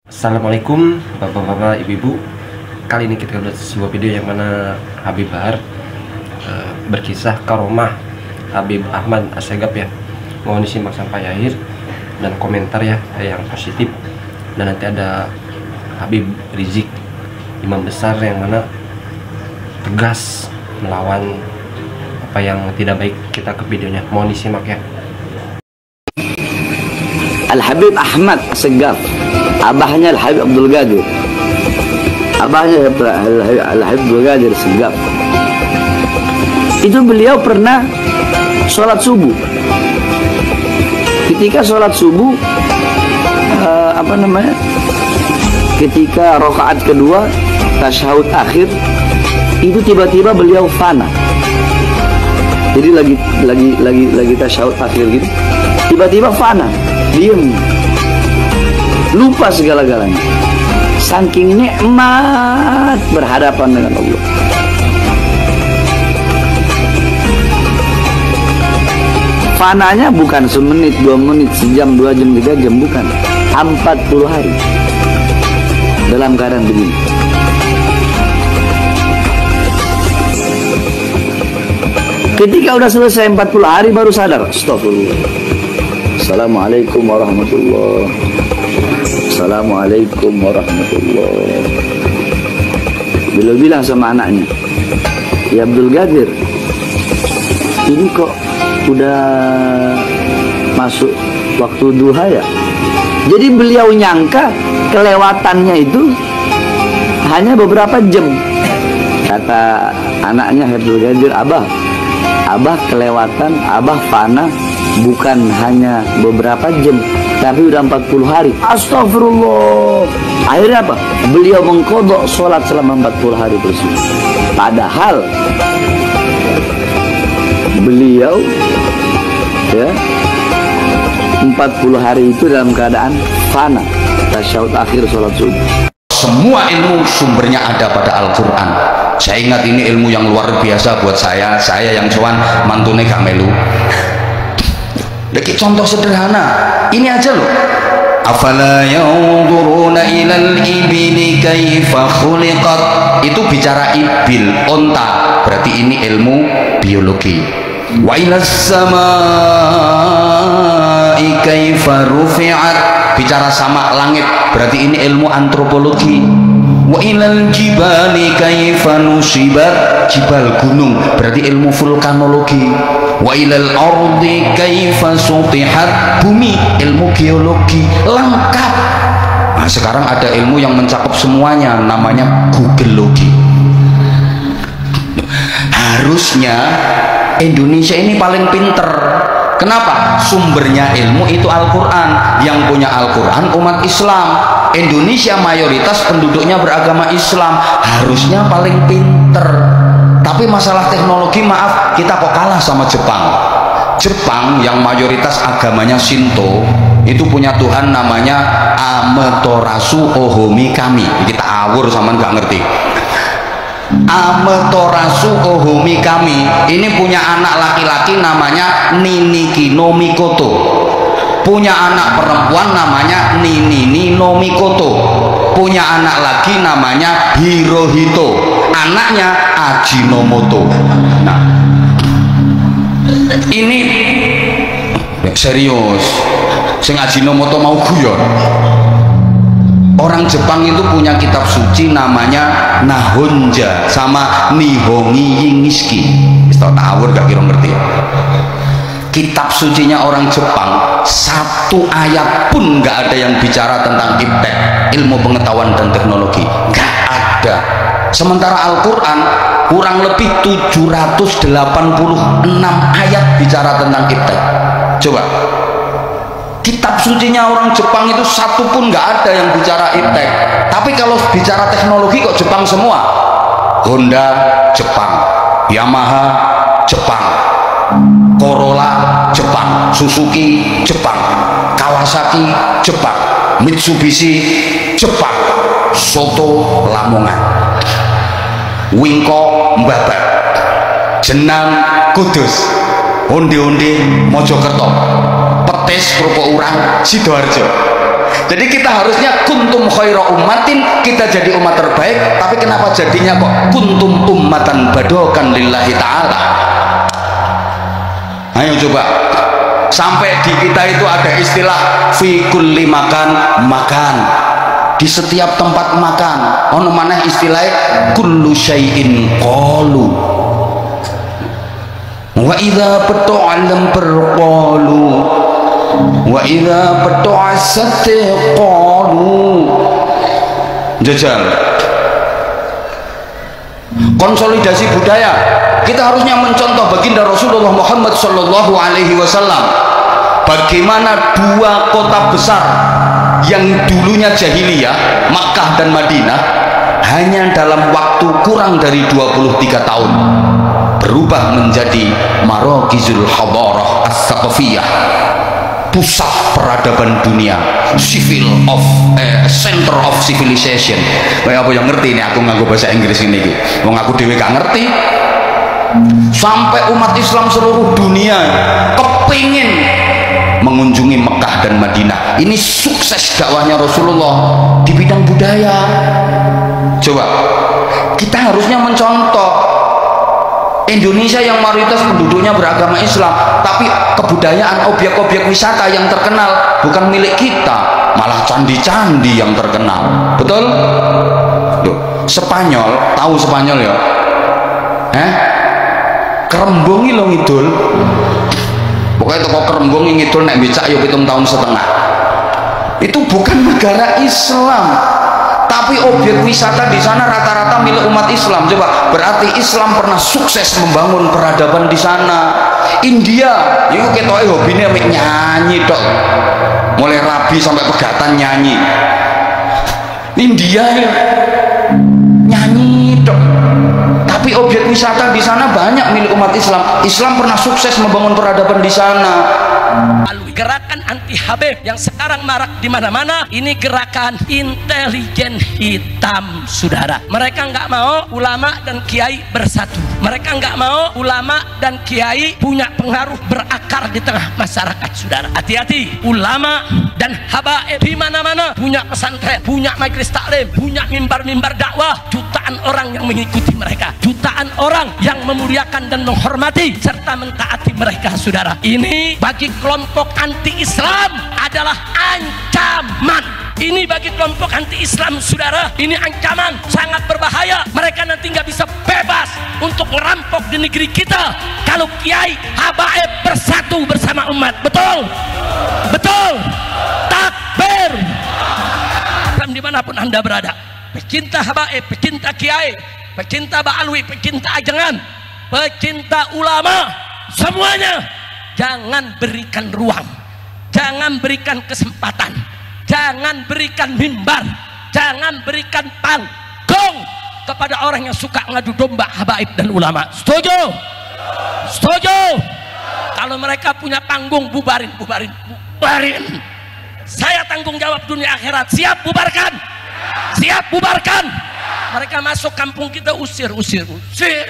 Assalamualaikum bapak-bapak, ibu-ibu. Kali ini kita lihat sebuah video yang mana Habib Bahar berkisah karomah Habib Ahmad Assegaf ya. Mohon disimak sampai akhir dan komentar ya yang positif. Dan nanti ada Habib Rizik, imam besar yang mana tegas melawan apa yang tidak baik. Kita ke videonya, mohon disimak ya. Al-Habib Ahmad Assegaf, abahnya Al-Habib Abdul Qadir, abahnya Al-Habib Abdul Qadir Assegaf. Itu beliau pernah sholat subuh. Ketika sholat subuh, ketika rakaat kedua tasyahud akhir, itu tiba-tiba beliau fana. Jadi lagi tasyahud akhir gitu, tiba-tiba fana, diem, lupa segala-galanya, saking nikmat berhadapan dengan Allah. Fananya bukan semenit, 2 menit, sejam, 2 jam, 3 jam, bukan, 40 hari dalam keadaan begini. Ketika udah selesai 40 hari baru sadar, astagfirullah, assalamualaikum warahmatullah, assalamualaikum warahmatullah. Beliau bilang sama anaknya, ya Abdul Qadir, ini kok udah masuk waktu duha ya? Jadi beliau nyangka kelewatannya itu hanya beberapa jam. Kata anaknya Abdul Qadir, Abah kelewatan, Abah fana bukan hanya beberapa jam, tapi udah 40 hari. Astagfirullah. Akhirnya apa? Beliau mengkodok sholat selama 40 hari tersebut. Padahal beliau ya 40 hari itu dalam keadaan fana, tasyahud akhir sholat subuh. Semua ilmu sumbernya ada pada Al-Quran. Saya ingat ini ilmu yang luar biasa buat saya yang sowan mantune gak melu. Lagi contoh sederhana, ini aja loh. Afala yanzuruna ilal ibili kaifa khuliqat. Itu bicara ibil, onta. Berarti ini ilmu biologi. Wa ilas samai kaifa rufi'at. Bicara sama langit, berarti ini ilmu antropologi. Wa ilal jibali kaifa nusibat, jibal gunung, berarti ilmu vulkanologi. Wa ilal ardi kaifa sutihat, bumi, ilmu geologi, lengkap. Nah, sekarang ada ilmu yang mencakup semuanya, namanya Googleologi. Harusnya Indonesia ini paling pinter. Kenapa? Sumbernya ilmu itu Al-Quran. Yang punya Al-Quran umat Islam. Indonesia mayoritas penduduknya beragama Islam, harusnya paling pinter. Tapi masalah teknologi, maaf, kita kok kalah sama Jepang. Jepang yang mayoritas agamanya Shinto itu punya Tuhan namanya Amaterasu Ohomi Kami. Kita awur sama nggak ngerti. Amaterasu Ohomi Kami ini punya anak laki-laki namanya Niniki no Mikoto, punya anak perempuan namanya Ninini no Mikoto, punya anak lagi namanya Hirohito, anaknya Ajinomoto. Nah, ini serius, sing Ajinomoto mau guyon. Orang Jepang itu punya kitab suci namanya Nahonja sama Nihongi Yingiski. Tahu tawur gak kira ngerti? Kitab sucinya orang Jepang satu ayat pun gak ada yang bicara tentang iptek, ilmu pengetahuan dan teknologi, gak ada. Sementara Al-Quran kurang lebih 786 ayat bicara tentang iptek. Coba kitab sucinya orang Jepang itu satu pun nggak ada yang bicara iptek. Tapi kalau bicara teknologi kok Jepang semua. Honda Jepang, Yamaha Jepang, Corolla Jepang, Suzuki Jepang, Kawasaki Jepang, Mitsubishi Jepang, Soto Lamongan, Wingko Mbabat, Jenang Kudus, Onde-onde Mojokerto, petis kerupuk urang Sidoarjo. Jadi kita harusnya kuntum khair khaira ummatin, kita jadi umat terbaik, tapi kenapa jadinya kok kuntum ummatan badokan lillahi ta'ala? Ayo coba, sampai di kita itu ada istilah fi kulli makan, makan di setiap tempat makan. Ono maneh istilahnya kullu syai'in qalu, wa idza betu'alam berqalu, wa idza betu'asat qalu. Jajal konsolidasi budaya, kita harusnya mencontoh baginda Rasulullah Muhammad Sallallahu Alaihi Wasallam. Bagaimana dua kota besar yang dulunya jahiliyah, Makkah dan Madinah, hanya dalam waktu kurang dari 23 tahun berubah menjadi Marokizul Hadarah As-Saqafiyah, pusat peradaban dunia, center of civilization. Kayak apa yang ngerti ini aku nganggo bahasa Inggris ini iki. Wong aku dhewe gak ngerti. Sampai umat Islam seluruh dunia kepingin mengunjungi Mekah dan Madinah. Ini sukses dakwahnya Rasulullah di bidang budaya. Coba kita harusnya mencontoh Indonesia yang mayoritas penduduknya beragama Islam, tapi kebudayaan objek-objek wisata yang terkenal bukan milik kita, malah candi-candi yang terkenal. Betul? Loh, Spanyol, tahu Spanyol ya? Kerembungi lo ngidul. Pokoknya toko Kerembung ngidul nek becak ya 7 tahun setengah. Itu bukan negara Islam, tapi objek wisata di sana rata-rata milik umat Islam. Coba, berarti Islam pernah sukses membangun peradaban di sana. India, itu ketoke hobine mek nyanyi tok. Mulai rabi sampai pegatan nyanyi. India ya nyanyi tok. Tapi objek wisata di sana banyak milik umat Islam. Islam pernah sukses membangun peradaban di sana. Gerakan anti Habib yang sekarang marak di mana-mana, ini gerakan intelijen hitam, saudara. Mereka nggak mau ulama dan kiai bersatu. Mereka nggak mau ulama dan kiai punya pengaruh berakar di tengah masyarakat, saudara. Hati-hati, ulama dan habaib di mana-mana punya pesantren, punya majelis taklim, punya mimbar-mimbar dakwah. Jutaan orang yang mengikuti mereka, jutaan orang yang memuliakan dan menghormati serta mentaati mereka, saudara. Ini bagi kelompok anti-Islam adalah ancaman. Ini bagi kelompok anti-Islam, saudara, ini ancaman sangat berbahaya. Mereka nanti nggak bisa bebas untuk merampok di negeri kita kalau kiai habaib bersatu bersama umat. Betul? Betul? Takbir! Dimanapun anda berada, pecinta habaib, pecinta kiai, pecinta ba'alwi, pecinta ajengan, pecinta ulama, semuanya jangan berikan ruang, jangan berikan kesempatan, jangan berikan mimbar, jangan berikan panggung kepada orang yang suka ngadu domba habaib dan ulama. Setuju? Setuju? Kalau mereka punya panggung, bubarin, bubarin, bubarin. Saya tanggung jawab dunia akhirat. Siap bubarkan? Siap bubarkan? Mereka masuk kampung kita, usir, usir, usir.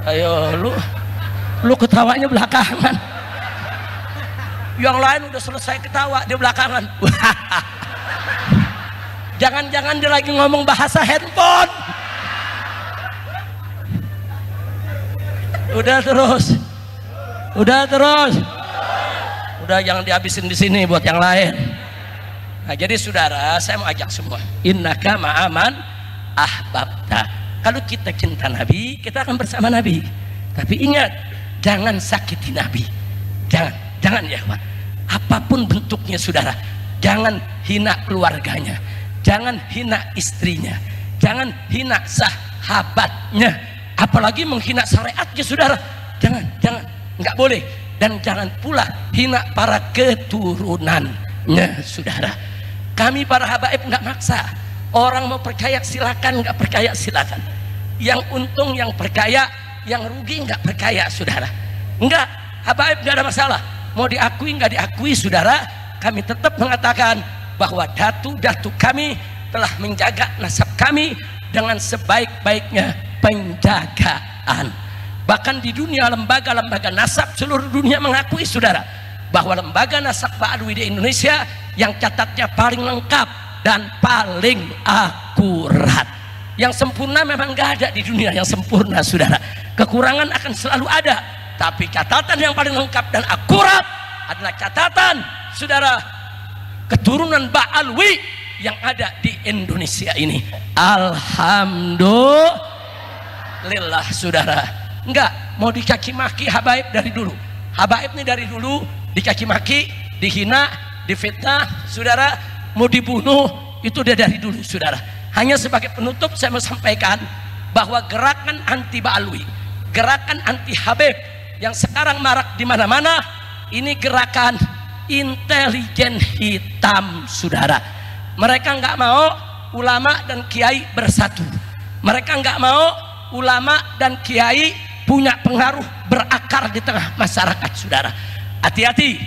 Ayo lu ketawanya belakangan. Yang lain udah selesai ketawa, dia belakangan. Jangan-jangan dia lagi ngomong bahasa handphone. Udah terus, udah jangan dihabisin di sini buat yang lain. Nah, jadi saudara, saya mau ajak semua. Innaka ma'aman ahbabta. Kalau kita cinta Nabi, kita akan bersama Nabi. Tapi ingat, jangan sakiti Nabi. Jangan ya, Pak. Apapun bentuknya, saudara, jangan hina keluarganya, jangan hina istrinya, jangan hina sahabatnya, apalagi menghina syariatnya, saudara. Jangan, nggak boleh. Dan jangan pula hina para keturunannya, saudara. Kami para habaib nggak maksa. Orang mau percaya silakan, nggak percaya silakan. Yang untung yang percaya, yang rugi nggak percaya, saudara. Enggak, habaib nggak ada masalah. Mau diakui nggak diakui, saudara, kami tetap mengatakan bahwa datu-datu kami telah menjaga nasab kami dengan sebaik-baiknya penjagaan. Bahkan di dunia lembaga-lembaga nasab seluruh dunia mengakui, saudara, bahwa lembaga nasab Ba'alwi di Indonesia yang catatnya paling lengkap dan paling akurat. Yang sempurna memang nggak ada di dunia yang sempurna, saudara. Kekurangan akan selalu ada, tapi catatan yang paling lengkap dan akurat adalah catatan, saudara, keturunan Ba'alwi yang ada di Indonesia ini. Alhamdulillah, saudara. Enggak mau dicaci maki habaib dari dulu. Habaib ini dari dulu dicaci maki, dihina, difitnah, saudara, mau dibunuh, itu dia dari dulu, saudara. Hanya sebagai penutup saya mau sampaikan bahwa gerakan anti Ba'alwi, gerakan anti Habib yang sekarang marak di mana-mana, ini gerakan intelijen hitam, saudara. Mereka nggak mau ulama dan kiai bersatu. Mereka nggak mau ulama dan kiai punya pengaruh berakar di tengah masyarakat, saudara. Hati-hati,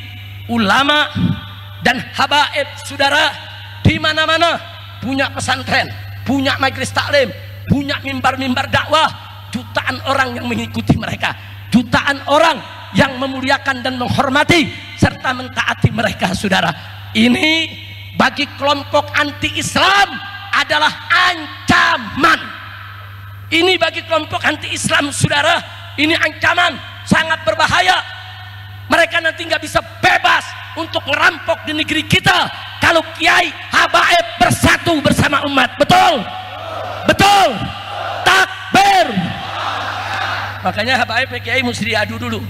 ulama dan habaib, saudara, di mana-mana punya pesantren, punya majelis taklim, punya mimbar-mimbar dakwah, jutaan orang yang mengikuti mereka, jutaan orang yang memuliakan dan menghormati serta mentaati mereka, saudara. Ini bagi kelompok anti-Islam adalah ancaman. Ini bagi kelompok anti-Islam, saudara, ini ancaman sangat berbahaya. Mereka nanti nggak bisa bebas untuk ngerampok di negeri kita kalau kiai habaib bersatu bersama umat. Betul? Betul? Takbir. Makanya habaib kiai mesti diadu dulu.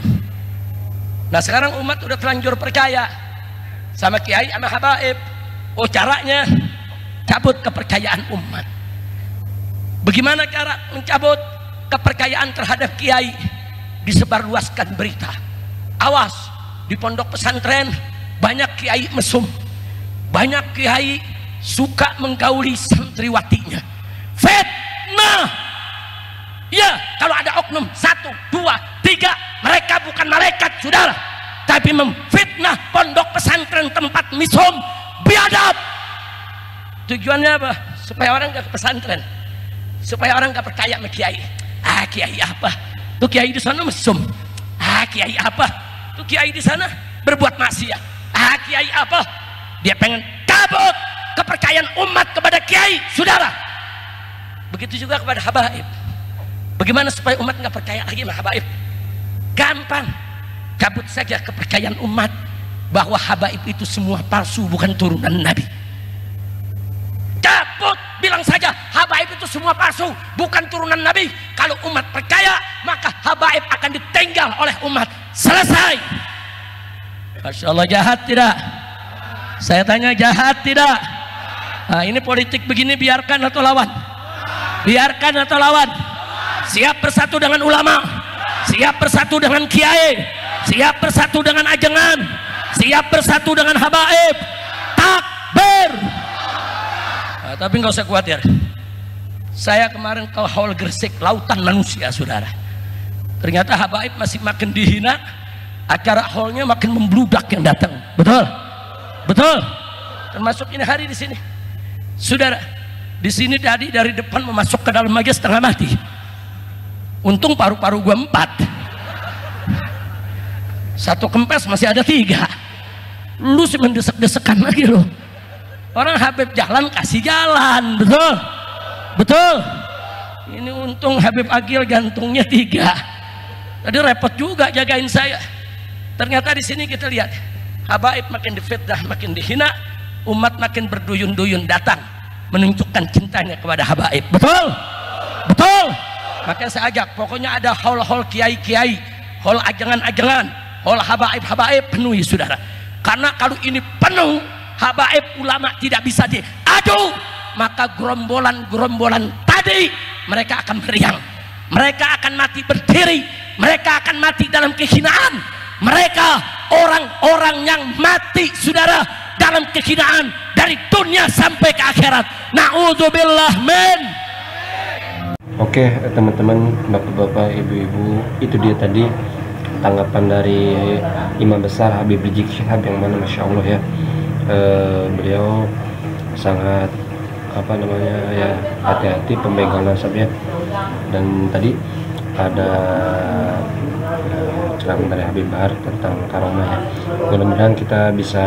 Nah sekarang umat udah terlanjur percaya sama kiai sama habaib. Oh caranya cabut kepercayaan umat. Bagaimana cara mencabut kepercayaan terhadap kiai? Disebarluaskan berita. Awas, di pondok pesantren banyak kiai mesum, banyak kiai suka menggauli santriwatinya. Fitnah. Ya, kalau ada oknum 1, 2, 3, mereka bukan malaikat, saudara, tapi memfitnah pondok pesantren tempat mesum, biadab. Tujuannya apa? Supaya orang gak ke pesantren, supaya orang gak percaya sama kiai. Ah, kiai apa? Tuh kiai di sana mesum. Ah, kiai apa? Tuh kiai di sana berbuat maksiat. Ah, kiai apa? Dia pengen cabut kepercayaan umat kepada kiai, saudara. Begitu juga kepada habaib. Bagaimana supaya umat nggak percaya lagi sama habaib? Gampang, cabut saja kepercayaan umat bahwa habaib itu semua palsu, bukan turunan Nabi. Cabut, bilang saja habaib itu semua palsu, bukan turunan Nabi. Kalau umat percaya, maka habaib akan ditinggal oleh umat. Selesai. Masya Allah, jahat tidak? Saya tanya, jahat tidak? Nah, ini politik begini, biarkan atau lawan? Biarkan atau lawan? Siap bersatu dengan ulama, siap bersatu dengan kiai, siap bersatu dengan ajengan, siap bersatu dengan habaib. Takbir. Nah, tapi nggak usah khawatir. Saya kemarin ke Hall Gresik, lautan manusia, saudara. Ternyata habaib masih makin dihina, acara hallnya makin membludak yang datang. Betul? Betul? Termasuk ini hari di sini, saudara. Di sini tadi dari depan memasuk ke dalam aja setengah mati. Untung paru-paru gua 4, satu kempes masih ada 3. Lu sih mendesek-desekan lagi lo. Orang Habib jalan kasih jalan, betul? Betul? Ini untung Habib Agil gantungnya 3. Tadi repot juga jagain saya. Ternyata di sini kita lihat habaib makin difitnah, makin dihina, umat makin berduyun-duyun datang menunjukkan cintanya kepada habaib. Betul? Betul? Makanya saya ajak, pokoknya ada hall-hall kiai-kiai, hall ajangan-ajangan, hall habaib-habaib, penuhi, saudara. Karena kalau ini penuh, habaib ulama tidak bisa diadu, maka gerombolan-gerombolan tadi mereka akan meriang, mereka akan mati berdiri, mereka akan mati dalam kehinaan. Mereka orang-orang yang mati, saudara, dalam kehinaan dari dunia sampai ke akhirat. Na'udzubillah min. Oke teman-teman, bapak-bapak, ibu-ibu, itu dia tadi tanggapan dari Imam Besar Habib Rizik Syihab, yang mana Masya Allah ya, beliau sangat ya, hati-hati pemegang nasabnya. Dan tadi ada ceramah dari Habib Bahar tentang karomah ya. Mudah-mudahan kita bisa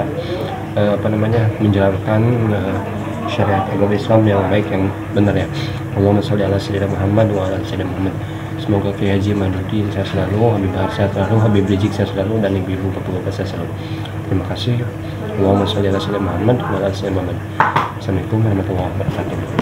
menjalankan syariat agama Islam yang baik, yang benar ya. Allahumma sholli ala sayyidina Muhammad wa ala sayyidina Muhammad. Semoga Kiai Haji Madudin sehat selalu, Habib Bahar sehat selalu, Habib Rizik sehat selalu, dan ibu-ibu bapak-bapak sehat selalu. Terima kasih. Allahumma sholli ala sayyidina Muhammad wa ala sayyidina Muhammad. Assalamualaikum warahmatullahi wabarakatuh.